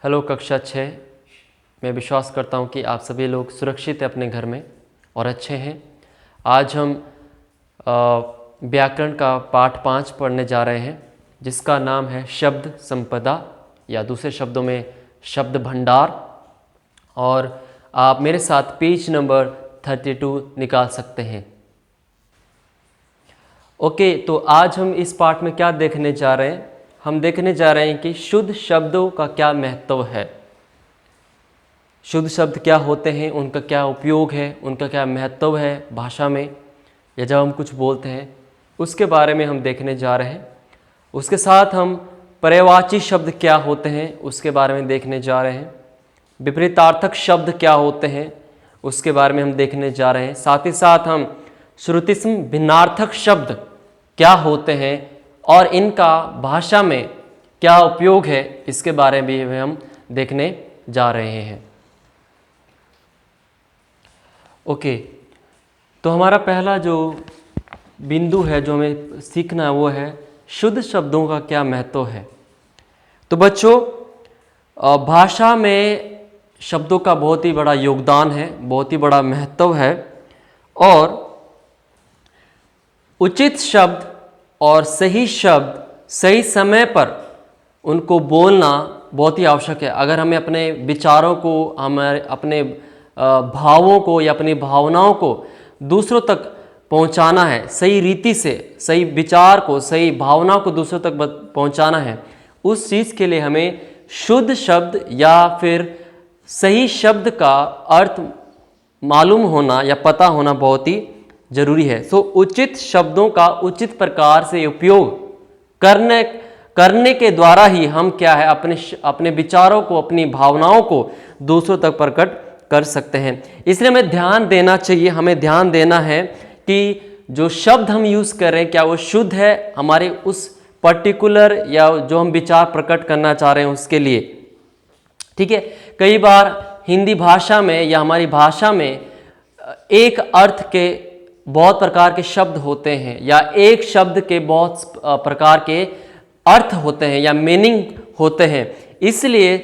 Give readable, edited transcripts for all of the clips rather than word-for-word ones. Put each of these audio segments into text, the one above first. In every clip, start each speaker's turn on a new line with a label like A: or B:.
A: Hello कक्षा 6। मैं विश्वास करता हूँ कि आप सभी लोग सुरक्षित हैं अपने घर में और अच्छे हैं। आज हम व्याकरण का पाठ 5 पढ़ने जा रहे हैं, जिसका नाम है शब्द संपदा या दूसरे शब्दों में शब्द भंडार। और आप मेरे साथ पेज नंबर 32 निकाल सकते हैं। ओके, तो आज हम इस पाठ में क्या देखने जा रहे हैं? हम देखने जा रहे हैं कि शुद्ध शब्दों का क्या महत्व है, शुद्ध शब्द क्या होते हैं, उनका क्या उपयोग है, उनका क्या महत्व है भाषा में, या जब हम कुछ बोलते हैं उसके बारे में हम देखने जा रहे हैं। उसके साथ हम पर्यायवाची शब्द क्या होते हैं उसके बारे में देखने जा रहे हैं। विपरीतार्थक शब्द क्या होते हैं उसके बारे में हम देखने जा रहे हैं। साथ ही साथ हम श्रुतिस्म भिन्नार्थक शब्द क्या होते हैं और इनका भाषा में क्या उपयोग है, इसके बारे में भी हम देखने जा रहे हैं। ओके, तो हमारा पहला जो बिंदु है जो हमें सीखना है वो है शुद्ध शब्दों का क्या महत्व है। तो बच्चों, भाषा में शब्दों का बहुत ही बड़ा योगदान है, बहुत ही बड़ा महत्व है, और उचित शब्द और सही शब्द सही समय पर उनको बोलना बहुत ही आवश्यक है। अगर हमें अपने विचारों को, हमारे अपने भावों को या अपनी भावनाओं को दूसरों तक पहुंचाना है, सही रीति से सही विचार को, सही भावना को दूसरों तक पहुंचाना है, उस चीज़ के लिए हमें शुद्ध शब्द या फिर सही शब्द का अर्थ मालूम होना या पता होना बहुत ही जरूरी है। सो उचित शब्दों का उचित प्रकार से उपयोग करने के द्वारा ही हम क्या है अपने विचारों को, अपनी भावनाओं को दूसरों तक प्रकट कर सकते हैं। इसलिए हमें ध्यान देना चाहिए, हमें ध्यान देना है कि जो शब्द हम यूज़ कर रहे हैं क्या वो शुद्ध है हमारे उस पर्टिकुलर या जो हम विचार प्रकट करना चाह रहे हैं उसके लिए। ठीक है, कई बार हिंदी भाषा में या हमारी भाषा में एक अर्थ के बहुत प्रकार के शब्द होते हैं या एक शब्द के बहुत प्रकार के अर्थ होते हैं या मीनिंग होते हैं। इसलिए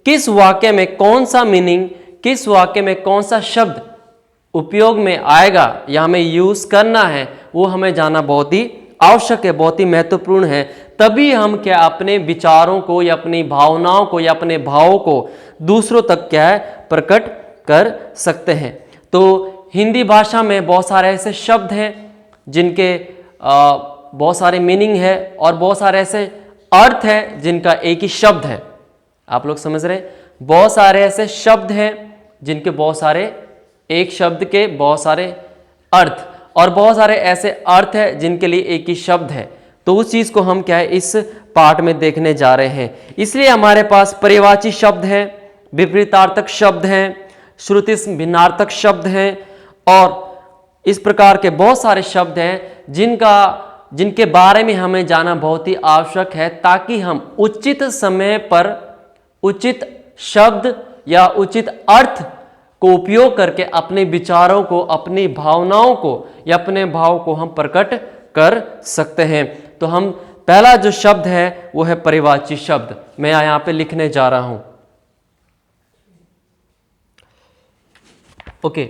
A: किस वाक्य में कौन सा मीनिंग, किस वाक्य में कौन सा शब्द उपयोग में आएगा या हमें यूज़ करना है, वो हमें जानना बहुत ही आवश्यक है, बहुत ही महत्वपूर्ण है। तभी हम क्या अपने विचारों को या अपनी भावनाओं को या अपने भावों को दूसरों तक क्या है प्रकट कर सकते हैं। तो हिंदी भाषा में बहुत सारे ऐसे शब्द हैं जिनके बहुत सारे मीनिंग है और बहुत सारे ऐसे अर्थ हैं जिनका एक ही शब्द है। आप लोग समझ रहे हैं? बहुत सारे ऐसे शब्द हैं जिनके बहुत सारे, एक शब्द के बहुत सारे अर्थ, और बहुत सारे ऐसे अर्थ हैं जिनके लिए एक ही शब्द है। तो उस चीज़ को हम क्या है इस पाठ में देखने जा रहे हैं। इसलिए हमारे पास पर्यायवाची शब्द हैं, विपरीतार्थक शब्द हैं, श्रुतिस्म भिन्नार्थक शब्द हैं, और इस प्रकार के बहुत सारे शब्द हैं जिनके बारे में हमें जानना बहुत ही आवश्यक है, ताकि हम उचित समय पर उचित शब्द या उचित अर्थ को उपयोग करके अपने विचारों को, अपनी भावनाओं को या अपने भाव को हम प्रकट कर सकते हैं। तो हम पहला जो शब्द है वो है पर्यायवाची शब्द। मैं यहाँ पे लिखने जा रहा हूँ। ओके,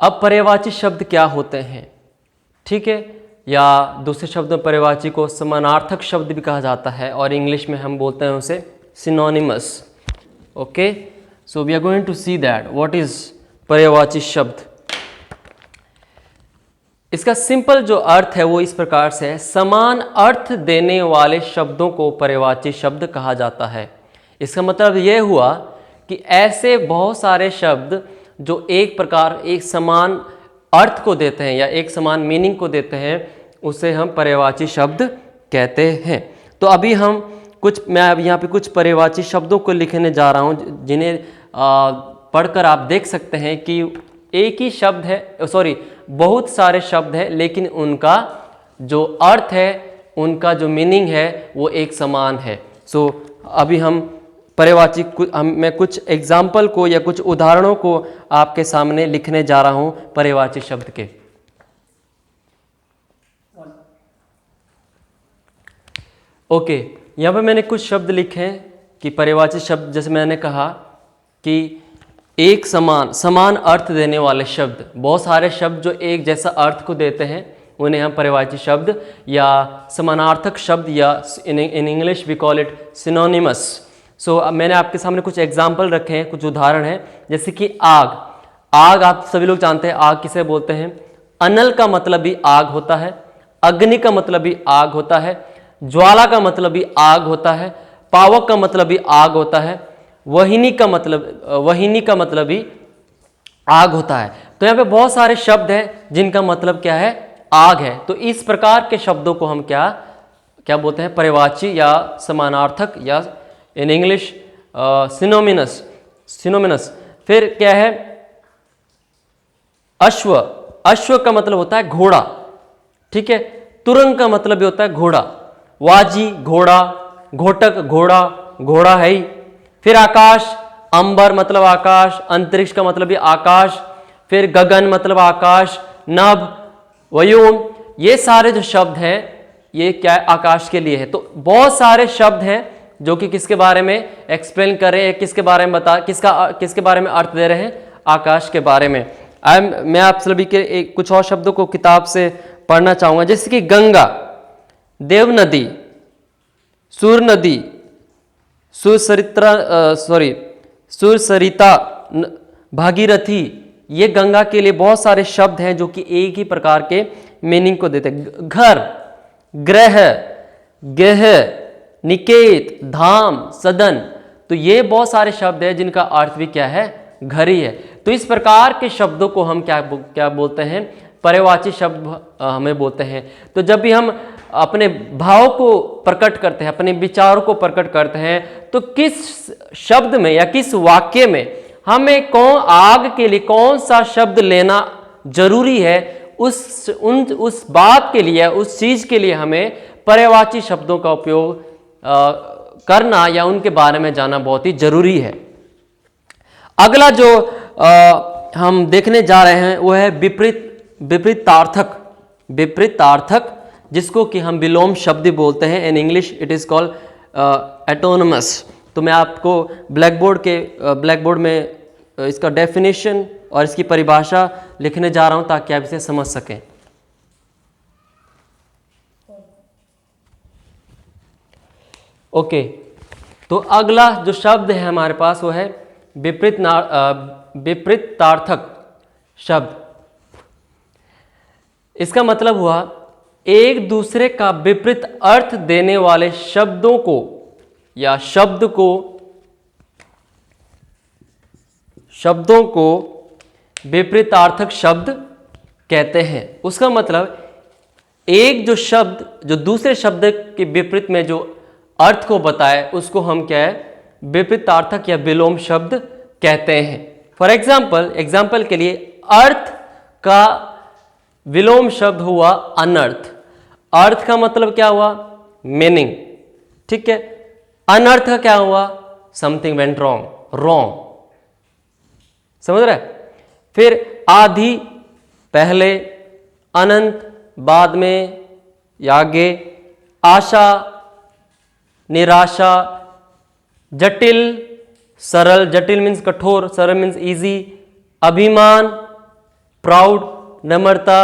A: अब पर्यायवाची शब्द क्या होते हैं? ठीक है, या दूसरे शब्दों में पर्यायवाची को समानार्थक शब्द भी कहा जाता है और इंग्लिश में हम बोलते हैं उसे synonymous. Okay, so we are going to see that what is पर्यायवाची शब्द। इसका सिंपल जो अर्थ है वो इस प्रकार से है, समान अर्थ देने वाले शब्दों को पर्यायवाची शब्द कहा जाता है। इसका मतलब ये हुआ कि ऐसे बहुत सारे शब्द जो एक प्रकार, एक समान अर्थ को देते हैं या एक समान मीनिंग को देते हैं, उसे हम पर्यायवाची शब्द कहते हैं। तो अभी मैं अब यहाँ पे कुछ पर्यायवाची शब्दों को लिखने जा रहा हूँ, जिन्हें पढ़कर आप देख सकते हैं कि एक ही शब्द है, सॉरी बहुत सारे शब्द हैं, लेकिन उनका जो अर्थ है, उनका जो मीनिंग है वो एक समान है। सो अभी हम पर्यायवाची मैं कुछ एग्जाम्पल को या कुछ उदाहरणों को आपके सामने लिखने जा रहा हूँ पर्यायवाची शब्द के। ओके, यहाँ पर मैंने कुछ शब्द लिखे हैं कि पर्यायवाची शब्द, जैसे मैंने कहा कि एक समान अर्थ देने वाले शब्द, बहुत सारे शब्द जो एक जैसा अर्थ को देते हैं उन्हें हम पर्यायवाची शब्द या समानार्थक शब्द, या in English we call it synonymous. So मैंने आपके सामने कुछ एग्जाम्पल रखे हैं, कुछ उदाहरण हैं, जैसे कि आग। आग आप सभी लोग जानते हैं आग किसे बोलते हैं। अनल का मतलब भी आग होता है, अग्नि का मतलब भी आग होता है, ज्वाला का मतलब भी आग होता है, पावक का मतलब भी आग होता है, वहिनी का मतलब भी आग होता है। तो यहाँ पे बहुत सारे शब्द हैं जिनका मतलब क्या है, आग है। तो इस प्रकार के शब्दों को हम क्या बोलते हैं, पर्यायवाची या समानार्थक, या इन इंग्लिश सिनोमिनस। फिर क्या है, अश्व। अश्व का मतलब होता है घोड़ा, ठीक है। तुरंग का मतलब भी होता है घोड़ा। वाजी घोड़ा, घोटक घोड़ा, घोड़ा है ही। फिर आकाश, अंबर मतलब आकाश, अंतरिक्ष का मतलब भी आकाश। फिर गगन मतलब आकाश, नभ, वयोम, ये सारे जो शब्द हैं ये क्या है, आकाश के लिए है। तो बहुत सारे शब्द हैं जो कि किसके बारे में एक्सप्लेन कर रहे हैं, किसके बारे में किसके बारे में अर्थ दे रहे हैं, आकाश के बारे में। मैं आप सभी के कुछ और शब्दों को किताब से पढ़ना चाहूंगा, जैसे कि गंगा, देव नदी, सूर नदी, सुरसरिता, भागीरथी। ये गंगा के लिए बहुत सारे शब्द हैं जो कि एक ही प्रकार के मीनिंग को देते हैं। घर, ग्रह, गेह, निकेत, धाम, सदन। तो ये बहुत सारे शब्द हैं जिनका अर्थ भी क्या है, घर ही है। तो इस प्रकार के शब्दों को हम क्या बोलते हैं, पर्यायवाची शब्द हमें बोलते हैं। तो जब भी हम अपने भाव को प्रकट करते हैं, अपने विचारों को प्रकट करते हैं, तो किस शब्द में या किस वाक्य में हमें आग के लिए कौन सा शब्द लेना जरूरी है, उस बात के लिए, उस चीज के लिए हमें पर्यायवाची शब्दों का उपयोग करना या उनके बारे में जानना बहुत ही जरूरी है। अगला जो हम देखने जा रहे हैं वो है विपरीतार्थक, जिसको कि हम विलोम शब्द बोलते हैं। In English it is called antonymous. तो मैं आपको ब्लैक बोर्ड में इसका डेफिनेशन और इसकी परिभाषा लिखने जा रहा हूं ताकि आप इसे समझ सकें। ओके, तो अगला जो शब्द है हमारे पास वो है विपरीतार्थक शब्द। इसका मतलब हुआ एक दूसरे का विपरीत अर्थ देने वाले शब्दों को या शब्दों को विपरीतार्थक शब्द कहते हैं। उसका मतलब एक जो शब्द जो दूसरे शब्द के विपरीत में जो अर्थ को बताए उसको हम क्या है, विपरीतार्थक या विलोम शब्द कहते हैं। फॉर एग्जाम्पल के लिए अर्थ का विलोम शब्द हुआ अनर्थ। अर्थ का मतलब क्या हुआ, मीनिंग, ठीक है। अनर्थ का क्या हुआ, समथिंग वेंट रॉन्ग, समझ रहे। फिर आदि पहले, अनंत बाद में या आगे, आशा निराशा, जटिल सरल, जटिल मीन्स कठोर, सरल मीन्स इजी, अभिमान प्राउड, नम्रता,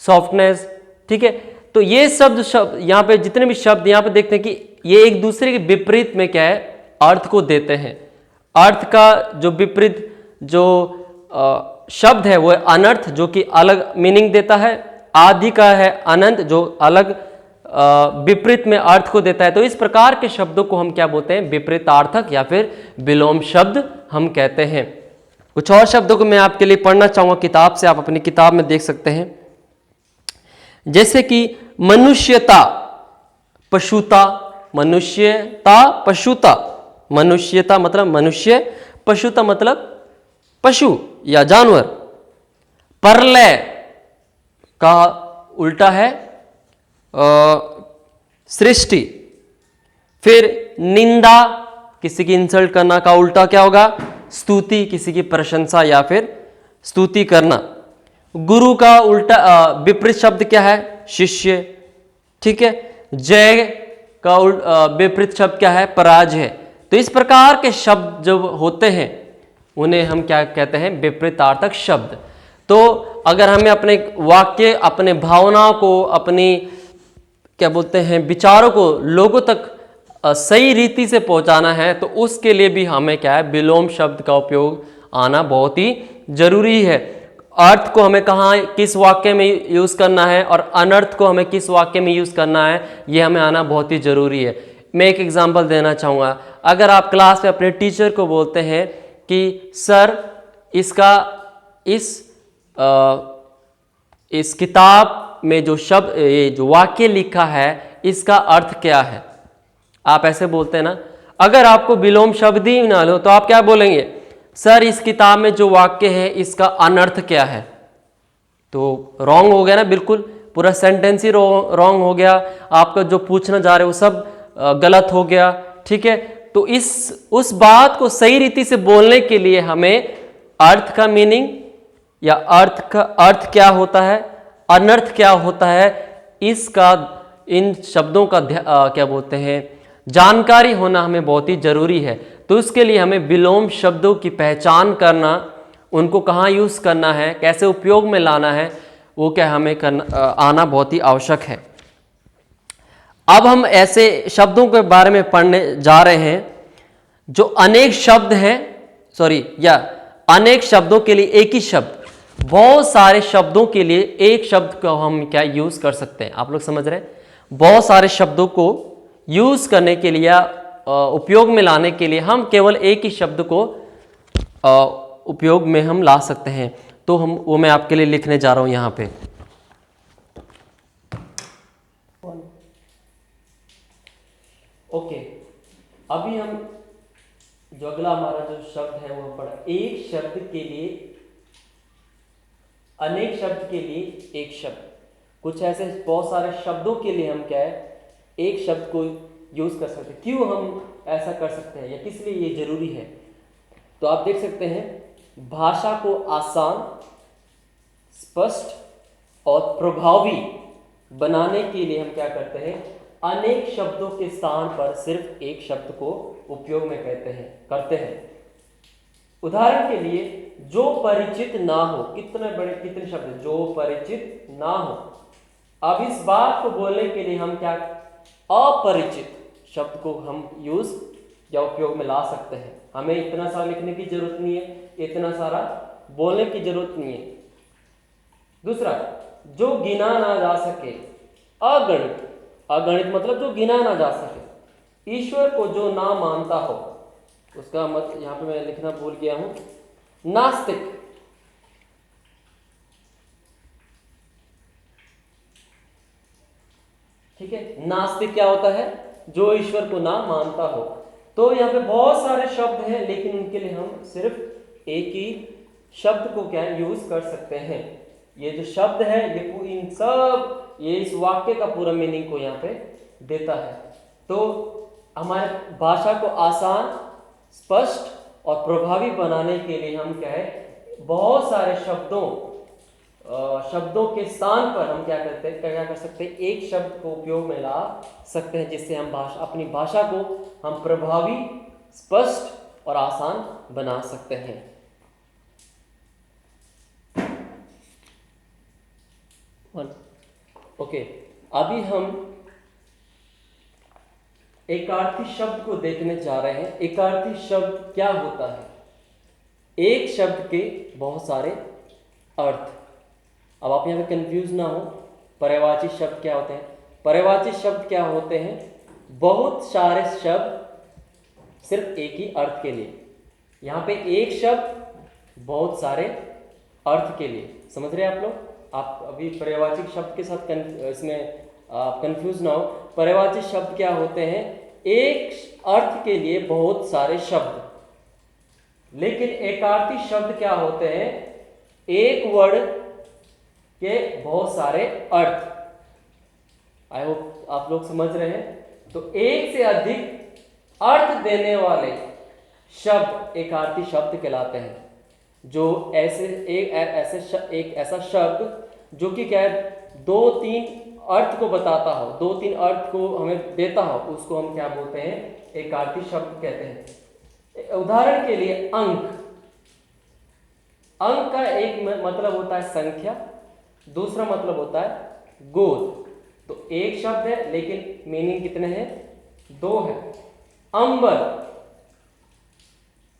A: सॉफ्टनेस, ठीक है। तो ये शब्द यहाँ पे जितने भी शब्द यहाँ पे देखते हैं कि ये एक दूसरे के विपरीत में क्या है, अर्थ को देते हैं। अर्थ का जो विपरीत जो शब्द है वो है अनर्थ, जो कि अलग मीनिंग देता है। आदि का है अनंत, जो अलग विपरीत में अर्थ को देता है। तो इस प्रकार के शब्दों को हम क्या बोलते हैं, विपरीतार्थक या फिर विलोम शब्द हम कहते हैं। कुछ और शब्दों को मैं आपके लिए पढ़ना चाहूंगा किताब से, आप अपनी किताब में देख सकते हैं। जैसे कि मनुष्यता पशुता, मनुष्यता मतलब मनुष्य, पशुता मतलब पशु या जानवर। परलय का उल्टा है सृष्टि। फिर निंदा, किसी की इंसल्ट करना का उल्टा क्या होगा, स्तुति, किसी की प्रशंसा या फिर स्तुति करना। गुरु का उल्टा विपरीत शब्द क्या है, शिष्य, ठीक है। जय का विपरीत शब्द क्या है? पराज है। तो इस प्रकार के शब्द जब होते हैं उन्हें हम क्या कहते हैं? विपरीतार्थक शब्द। तो अगर हमें अपने वाक्य, अपने भावनाओं को, अपनी क्या बोलते हैं विचारों को लोगों तक सही रीति से पहुंचाना है तो उसके लिए भी हमें क्या है? विलोम शब्द का उपयोग आना बहुत ही जरूरी है। अर्थ को हमें कहाँ किस वाक्य में यूज़ करना है और अनर्थ को हमें किस वाक्य में यूज़ करना है, ये हमें आना बहुत ही ज़रूरी है। मैं एक एग्जांपल देना चाहूँगा। अगर आप क्लास में अपने टीचर को बोलते हैं कि सर इसका इस किताब में जो शब्द, ये जो वाक्य लिखा है इसका अर्थ क्या है, आप ऐसे बोलते हैं ना। अगर आपको विलोम शब्द ही ना लो तो आप क्या बोलेंगे? सर इस किताब में जो वाक्य है इसका अनर्थ क्या है। तो रॉन्ग हो गया ना, बिल्कुल पूरा सेंटेंस ही रॉन्ग हो गया। आपका जो पूछना जा रहे हो सब गलत हो गया। ठीक है, तो उस बात को सही रीति से बोलने के लिए हमें अर्थ का मीनिंग या अर्थ क्या होता है, अनर्थ क्या होता है, इसका, इन शब्दों का क्या बोलते हैं जानकारी होना हमें बहुत ही जरूरी है। तो इसके लिए हमें विलोम शब्दों की पहचान करना, उनको कहाँ यूज़ करना है, कैसे उपयोग में लाना है, वो क्या हमें आना बहुत ही आवश्यक है। अब हम ऐसे शब्दों के बारे में पढ़ने जा रहे हैं जो अनेक शब्द हैं, अनेक शब्दों के लिए एक ही शब्द, बहुत सारे शब्दों के लिए एक शब्द को हम क्या यूज़ कर सकते हैं। आप लोग समझ रहे हैं? बहुत सारे शब्दों को यूज़ करने के लिए, उपयोग में लाने के लिए हम केवल एक ही शब्द को उपयोग में हम ला सकते हैं। तो वो मैं आपके लिए लिखने जा रहा हूं यहां पे। ओके, अभी हम जो अगला हमारा जो शब्द है वो पढ़ा। एक शब्द के लिए, अनेक शब्द के लिए एक शब्द। कुछ ऐसे बहुत सारे शब्दों के लिए हम क्या है एक शब्द को यूज कर सकते हैं। क्यों हम ऐसा कर सकते हैं या किस लिए ये जरूरी है? तो आप देख सकते हैं, भाषा को आसान, स्पष्ट और प्रभावी बनाने के लिए हम क्या करते हैं? अनेक शब्दों के स्थान पर सिर्फ एक शब्द को उपयोग में करते हैं। उदाहरण के लिए, जो परिचित ना हो, कितने शब्द जो परिचित ना हो। अब इस बात को बोलने के लिए हम क्या अपरिचित शब्द को हम यूज या उपयोग में ला सकते हैं। हमें इतना सारा लिखने की जरूरत नहीं है, इतना सारा बोलने की जरूरत नहीं है। दूसरा, जो गिना ना जा सके, अगणित। अगणित मतलब जो गिना ना जा सके। ईश्वर को जो ना मानता हो, उसका मत यहां पे मैं लिखना भूल गया हूं, नास्तिक। ठीक है, नास्तिक क्या होता है? जो ईश्वर को ना मानता हो। तो यहाँ पे बहुत सारे शब्द हैं, लेकिन उनके लिए हम सिर्फ एक ही शब्द को क्या यूज कर सकते हैं। ये जो शब्द है ये इस वाक्य का पूरा मीनिंग को यहाँ पे देता है। तो हमारे भाषा को आसान, स्पष्ट और प्रभावी बनाने के लिए हम क्या है बहुत सारे शब्दों के स्थान पर हम क्या कर सकते हैं? एक शब्द को उपयोग में ला सकते हैं, जिससे हम अपनी भाषा को हम प्रभावी, स्पष्ट और आसान बना सकते हैं। ओके, अभी हम एकार्थी शब्द को देखने जा रहे हैं। एकार्थी शब्द क्या होता है? एक शब्द के बहुत सारे अर्थ। अब आप यहाँ पे कंफ्यूज ना हो, पर्यायवाची शब्द क्या होते हैं? पर्यायवाची शब्द क्या होते हैं? बहुत सारे शब्द सिर्फ एक ही अर्थ के लिए। यहाँ पे एक शब्द बहुत सारे अर्थ के लिए। समझ रहे हैं आप लोग? आप अभी पर्यायवाची शब्द के साथ इसमें आप कंफ्यूज ना हो। पर्यायवाची शब्द क्या होते हैं? एक अर्थ के लिए बहुत सारे शब्द। लेकिन एकार्थी शब्द क्या होते हैं? एक वर्ड के बहुत सारे अर्थ। आई होप आप लोग समझ रहे हैं। तो एक से अधिक अर्थ देने वाले शब्द एकार्थी शब्द कहलाते हैं। जो एक ऐसा शब्द जो कि क्या है, 2-3 अर्थ को बताता हो, 2-3 अर्थ को हमें देता हो, उसको हम क्या बोलते हैं, एकार्थी शब्द कहते हैं। उदाहरण के लिए अंक, अंक का एक मतलब होता है संख्या, दूसरा मतलब होता है गोद। तो एक शब्द है लेकिन मीनिंग कितने हैं, 2 है। अंबर,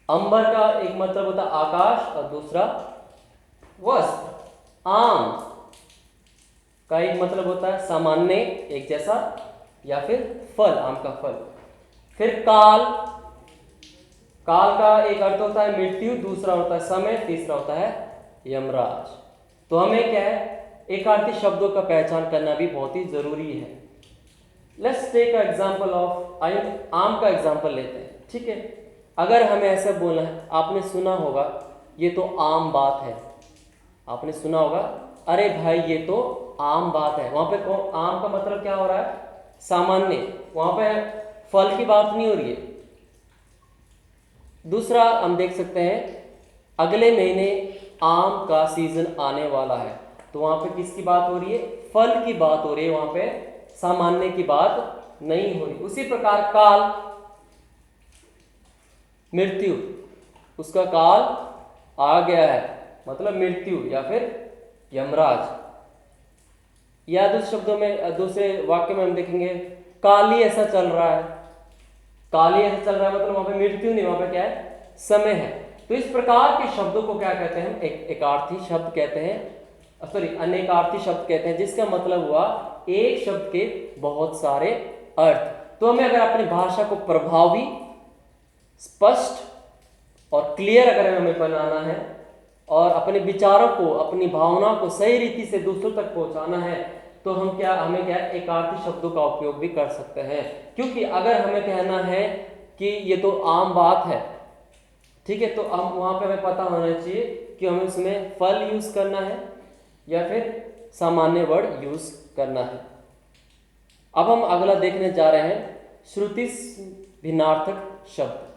A: अंबर का एक मतलब होता है आकाश और दूसरा वस्त्र। आम का एक मतलब होता है सामान्य, एक जैसा, या फिर फल, आम का फल। फिर काल, काल का एक अर्थ होता है मृत्यु, दूसरा होता है समय, तीसरा होता है यमराज। तो हमें क्या है, एकार्थी शब्दों का पहचान करना भी बहुत ही जरूरी है। Let's take a example of, आम का एग्जांपल लेते हैं, ठीक है। अगर हमें ऐसा बोलना है, आपने सुना होगा ये तो आम बात है, आपने सुना होगा अरे भाई ये तो आम बात है, वहां पे आम का मतलब क्या हो रहा है, सामान्य, वहां पे फल की बात नहीं हो रही है। दूसरा हम देख सकते हैं, अगले महीने आम का सीजन आने वाला है, तो वहां पे किसकी बात हो रही है, फल की बात हो रही है, वहां पे सामान्य की बात नहीं हो रही। उसी प्रकार काल, मृत्यु, उसका काल आ गया है, मतलब मृत्यु या फिर यमराज। या दूसरे शब्दों में, दूसरे वाक्य में हम देखेंगे काली ऐसा चल रहा है, काली ऐसा चल रहा है मतलब वहां पे मृत्यु नहीं, वहां पे क्या है, समय है। तो इस प्रकार के शब्दों को क्या कहते हैं, एकार्थी शब्द कहते हैं, सॉरी अनेकार्थी शब्द कहते हैं, जिसका मतलब हुआ एक शब्द के बहुत सारे अर्थ। तो हमें अगर अपनी भाषा को प्रभावी, स्पष्ट और क्लियर अगर हमें बनाना है और अपने विचारों को, अपनी भावना को सही रीति से दूसरों तक पहुंचाना है, तो हमें क्या एकार्थी शब्दों का उपयोग भी कर सकते हैं। क्योंकि अगर हमें कहना है कि ये तो आम बात है, ठीक है, तो हम वहां पे हमें पता होना चाहिए कि हमें उसमें फल यूज करना है या फिर सामान्य वर्ड यूज करना है। अब हम अगला देखने जा रहे हैं श्रुति भिन्नार्थक शब्द।